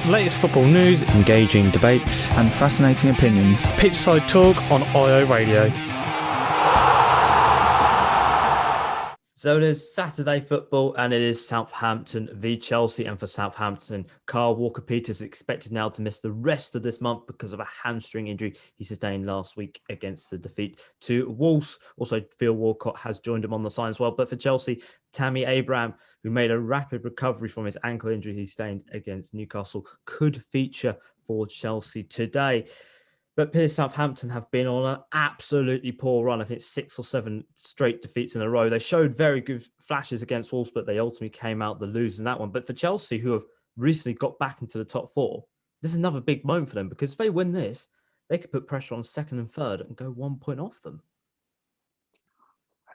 Latest football news, engaging debates, and fascinating opinions. Pitchside talk on IO Radio. So it is Saturday football and it is Southampton v Chelsea. And for Southampton, Kyle Walker-Peters is expected now to miss the rest of this month because of a hamstring injury he sustained last week against the defeat to Wolves. Also, Phil Walcott has joined him on the side as well. But for Chelsea, Tammy Abraham, who made a rapid recovery from his ankle injury he sustained against Newcastle, could feature for Chelsea today. But Piers, Southampton have been on an absolutely poor run. I think 6 or 7 straight defeats in a row. They showed very good flashes against Wolves, but they ultimately came out the losers in that one. But for Chelsea, who have recently got back into the top 4, this is another big moment for them, because if they win this, they could put pressure on second and third and go 1 point off them.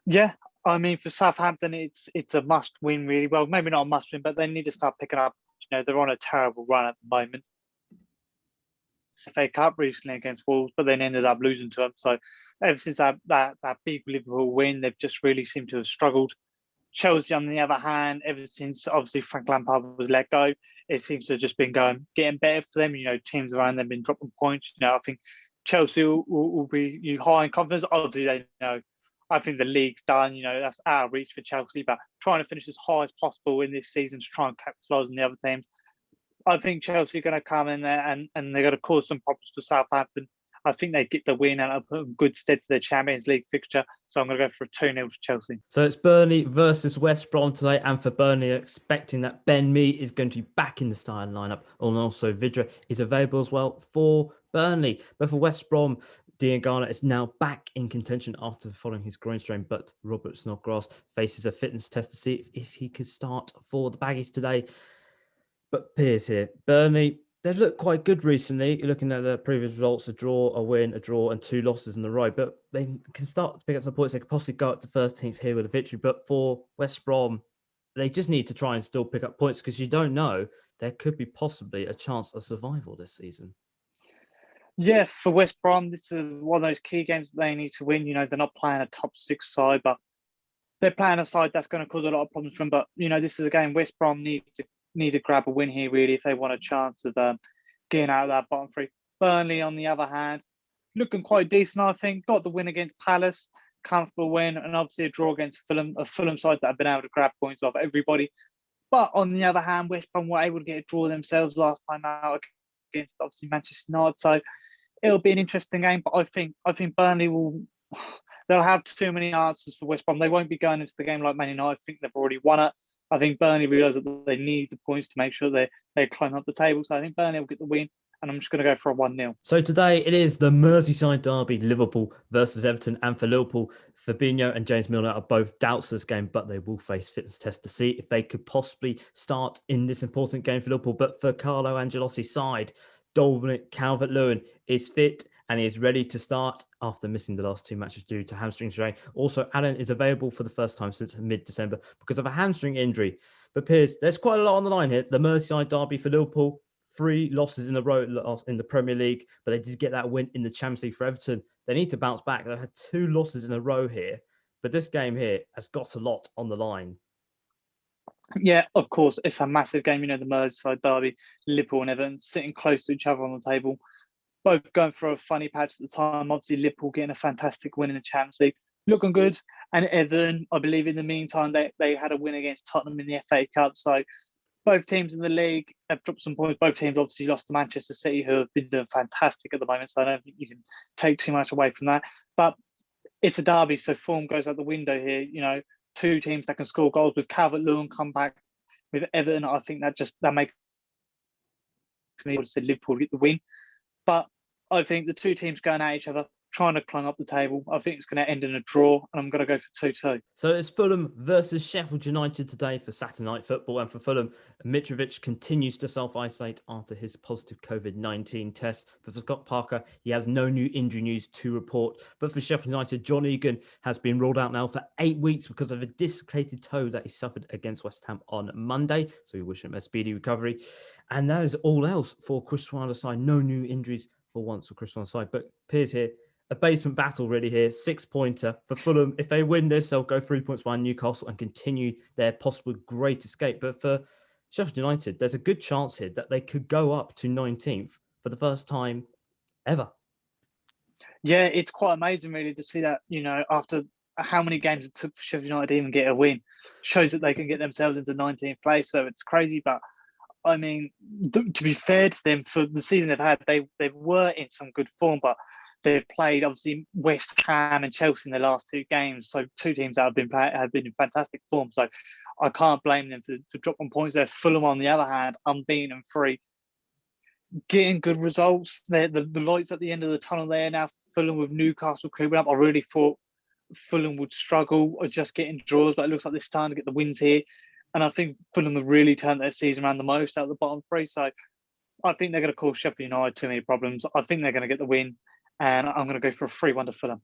Yeah, I mean, for Southampton, it's a must-win, really. Well, maybe not a must-win, but they need to start picking up. You know, they're on a terrible run at the moment. FA Cup recently against Wolves, but then ended up losing to them. So ever since that big Liverpool win, they've just really seemed to have struggled. Chelsea, on the other hand, ever since obviously Frank Lampard was let go, it seems to have just been getting better for them. You know, teams around them have been dropping points. You know, I think Chelsea will be high in confidence. Obviously, they know. I think the league's done. You know, that's out of reach for Chelsea, but trying to finish as high as possible in this season to try and capitalise on the other teams. I think Chelsea are going to come in there and they're going to cause some problems for Southampton. I think they get the win and I'll put them good stead for their Champions League fixture. So I'm going to go for a 2-0 to Chelsea. So it's Burnley versus West Brom today. And for Burnley, expecting that Ben Mee is going to be back in the starting lineup. And also Vidra is available as well for Burnley. But for West Brom, Dean Garner is now back in contention after following his groin strain. But Robert Snodgrass faces a fitness test to see if he could start for the Baggies today. But Piers here, Burnley, they've looked quite good recently. You're looking at the previous results, a draw, a win, a draw, and 2 losses in a row. But they can start to pick up some points. They could possibly go up to 13th here with a victory. But for West Brom, they just need to try and still pick up points, because you don't know, there could be possibly a chance of survival this season. Yeah, for West Brom, this is one of those key games that they need to win. You know, they're not playing a top 6 side, but they're playing a side that's going to cause a lot of problems for them. But, you know, this is a game West Brom need to grab a win here, really, if they want a chance of getting out of that bottom 3. Burnley, on the other hand, looking quite decent, I think. Got the win against Palace, comfortable win, and obviously a draw against Fulham, a Fulham side that have been able to grab points off everybody. But on the other hand, West Brom were able to get a draw themselves last time out against, obviously, Manchester United. So it'll be an interesting game, but I think Burnley they'll have too many answers for West Brom. They won't be going into the game like Man United. I think they've already won it. I think Burnley realise that they need the points to make sure they climb up the table. So I think Burnley will get the win, and I'm just going to go for a 1-0. So today it is the Merseyside derby, Liverpool versus Everton. And for Liverpool, Fabinho and James Milner are both doubts for this game, but they will face fitness tests to see if they could possibly start in this important game for Liverpool. But for Carlo Ancelotti's side, Dominic Calvert-Lewin is fit and he is ready to start after missing the last 2 matches due to hamstring strain. Also, Allen is available for the first time since mid-December because of a hamstring injury. But Piers, there's quite a lot on the line here. The Merseyside derby for Liverpool, 3 losses in a row in the Premier League, but they did get that win in the Champions League for Everton. They need to bounce back. They've had 2 losses in a row here, but this game here has got a lot on the line. Yeah, of course, it's a massive game. You know, the Merseyside derby, Liverpool and Everton sitting close to each other on the table. Both going for a funny patch at the time. Obviously, Liverpool getting a fantastic win in the Champions League, looking good. And Everton, I believe, in the meantime, they had a win against Tottenham in the FA Cup. So both teams in the league have dropped some points. Both teams obviously lost to Manchester City, who have been doing fantastic at the moment. So I don't think you can take too much away from that. But it's a derby, so form goes out the window here. You know, 2 teams that can score goals with Calvert-Lewin come back with Everton. I think that makes me want to say Liverpool get the win. But I think the 2 teams going at each other, trying to climb up the table. I think it's going to end in a draw, and I'm going to go for 2-2. So it's Fulham versus Sheffield United today for Saturday night football. And for Fulham, Mitrovic continues to self-isolate after his positive COVID-19 test. But for Scott Parker, he has no new injury news to report. But for Sheffield United, John Egan has been ruled out now for 8 weeks because of a dislocated toe that he suffered against West Ham on Monday. So we wish him a speedy recovery. And that is all else for Chris Wilder's side. No new injuries for once for Chris Wilder's side. But Piers here, a basement battle really here. 6-pointer for Fulham. If they win this, they'll go 3 points behind Newcastle and continue their possible great escape. But for Sheffield United, there's a good chance here that they could go up to 19th for the first time ever. Yeah, it's quite amazing really to see that, after how many games it took for Sheffield United to even get a win, shows that they can get themselves into 19th place. So it's crazy, but I mean, to be fair to them, for the season they've had, they were in some good form, but they've played obviously West Ham and Chelsea in the last two games. So two teams that have been in fantastic form. So I can't blame them for dropping points there. Fulham, on the other hand, unbeaten and free, getting good results. The lights at the end of the tunnel there now. Fulham with Newcastle creeping up. I really thought Fulham would struggle or just getting draws, but it looks like they're starting to get the wins here. And I think Fulham have really turned their season around the most out of the bottom three. So I think they're going to cause Sheffield United too many problems. I think they're going to get the win. And I'm going to go for a 3-1 to Fulham.